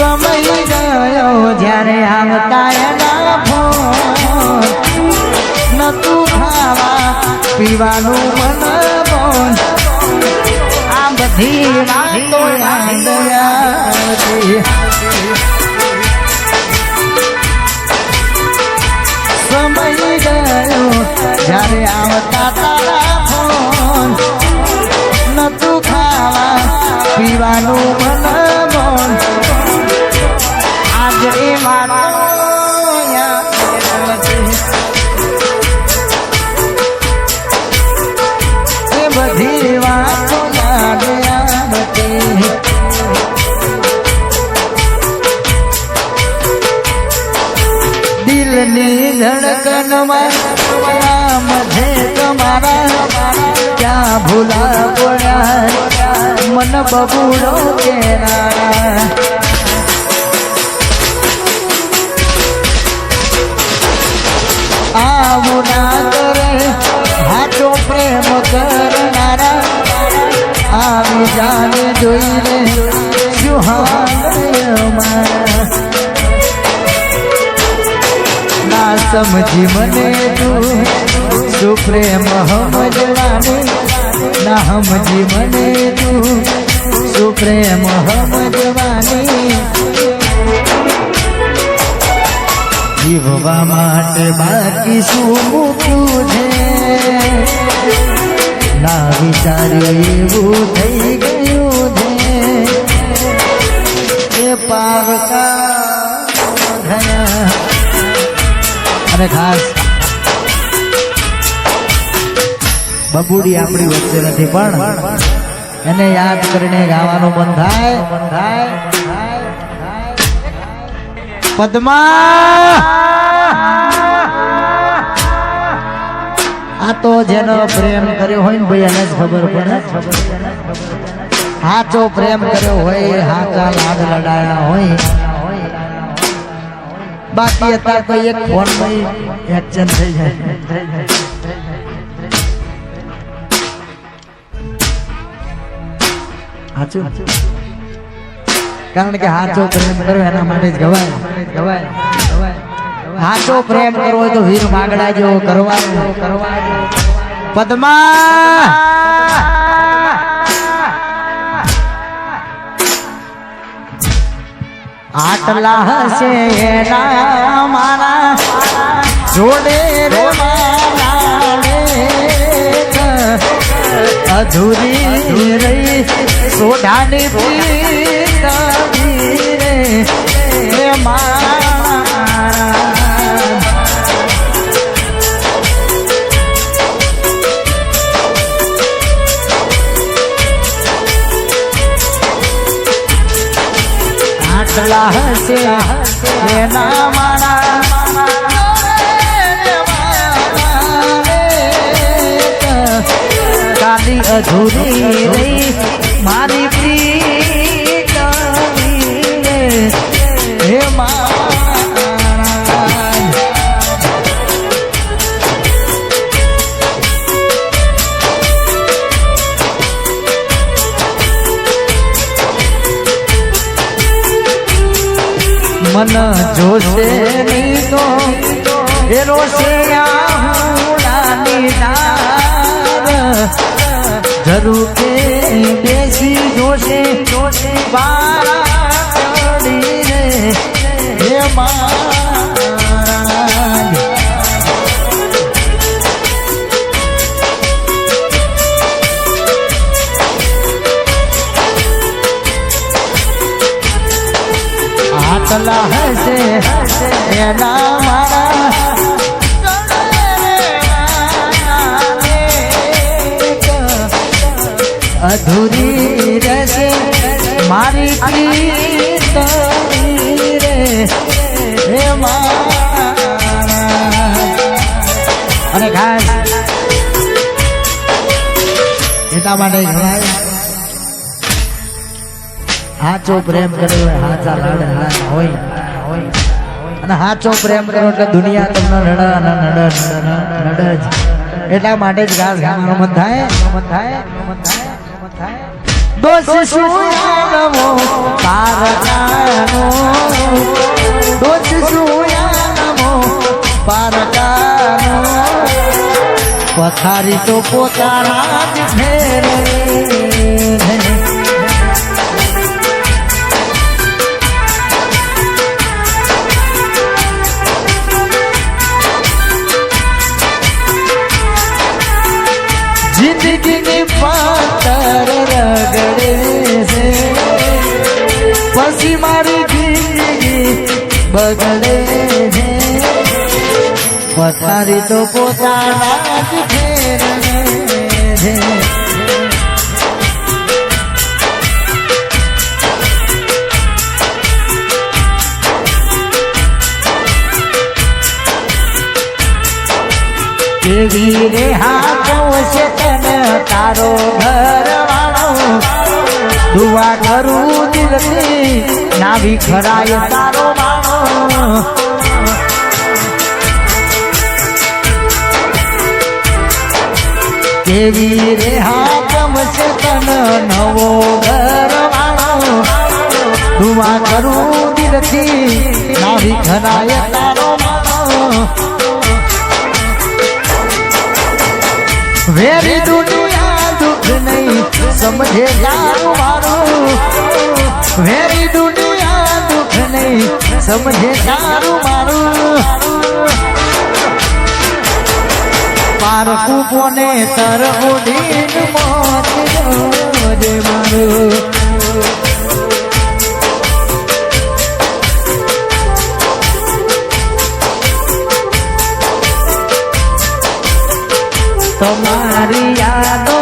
સમય ગયો જ્યારે આવતા એના ફોન નતું ખાવા પીવાનું મન બોલ આ બધી વાતો યાદ આવતી સમય ગયો જ્યારે આવતા તારા ફોન નતું ખાવા પીવાનું મન બોલ આજ એ મારો એ બધી વાતો યાદ આવતી દિલની ધડકનમાં મધે તમારા ક્યાં ભૂલા પડ્યા મન બબૂડો કેરા આવું ના કરે હાચો પ્રેમ કરનારા આવી જાને જોઈને શું ના સમજી મને તું શું પ્રેમ સમજવાની ના સમજી મને તું શું પ્રેમ સમજવાની જીવવા માટે બાકી શું મૂક્યું છે ના વિચાર્યું એવું થઈ ગયું છે એ પારકા અને ખાસ બબુડી આપણી વચ્ચે નથી પણ એને યાદ કરીને ગાવાનું મન થાય પદ્મા આ તો જેનો પ્રેમ કર્યો હોય ને ભાઈ એને જ ખબર પડે સાચો પ્રેમ કર્યો હોય સાચા લાડ લડાયા હોય બાકી અત્યારે કોઈ એક ફોન માં એક્શન થઈ જાય સાચું કારણ કે સાચો પ્રેમ કર્યો એના માટે જ ગવાય સાચો પ્રેમ કરવો હોય તો વીર માગડા જેવો કરવાનો પદ્મા આટલા હશે એના મારા જોડે રે અધૂરી રહી સોઢાની પ્રીત રે આટલા હશે એના મારા કાલી અધૂરી રહી મારી પ્રીત હે મન જોશે ની તો એ રોશિયાની જરૂર કે બેસી જોશે બારા ચડી રે હે આટલા હશે એના મારા અધૂરી રહેશે મારી પ્રીત રે હે અને ખાસ એટલા માટે ગણાય સાચો પ્રેમ કર્યો હોય સાચા લાડ હોય અને સાચો પ્રેમ કર્યો એટલે દુનિયા તમને નડ જ એટલા માટે જ ઘાસ ગામનો મન થાય દોષ શું તારકાનો પથારી તો પોતાના જ ફેરે જિંદગીની પાતર રગડે છે પછી મારી જિંદગી બગડે છે પથારી તો પોતાના જ ફેરે છે કેવી રે હાથો છે તને તારો ઘર વાળો દુઆ કરું દિલથી નાવી ખરાય તારો માણો કેવી રે હાથમ છે તને નવો ઘર વાળો દુઆ કરું દિલથી નાવી ખરાય તારો માણો વેરી દુનિયા દુઃખ નહીં સમજે તારું મારું વેરી દુનિયા દુઃખ નહીં સમજે તારું મારું પારકું કોને તર ઉડીન મોત જોજે મારું તમારી યાદો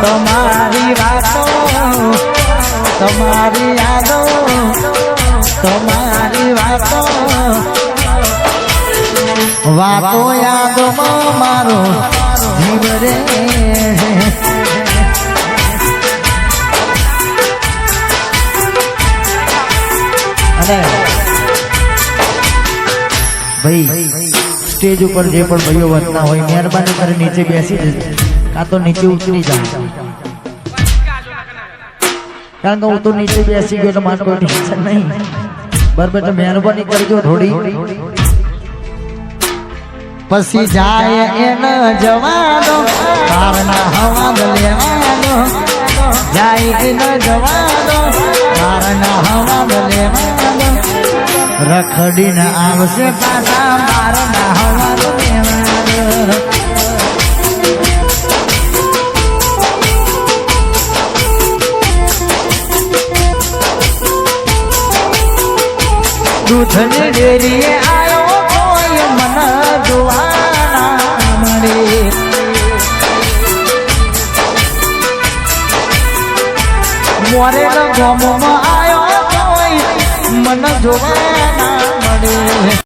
તમારી વાતો તમારી યાદો તમારી વાતો વાતો યાદોમાં મારો જીવ રે અને ભાઈ સ્ટેજ ઉપર જે પણ ભાઈઓ વધતા હોય મહેરબાની કરી નીચે બેસી જજો કાં તો નીચે ઉતરી જાઓ કારણ કે હું તો નીચે બેસી ગયો તો મારે કોઈ ટેન્શન નહીં બરાબર તો મહેરબાની કરજો થોડી પછી જાય એને જવાનો મારના હવાદ લેવાનો જાય એને જવાનો મારના હવાદ લેવાનો રખડીને આવશે પાછા મારના હવાદ લેવાનો દૂધની ડેરીએ આવ્યો કોઈ મને જોવાના મળે મોરેલ ગોમમાં આવ્યો કોઈ મને જોવાના મળે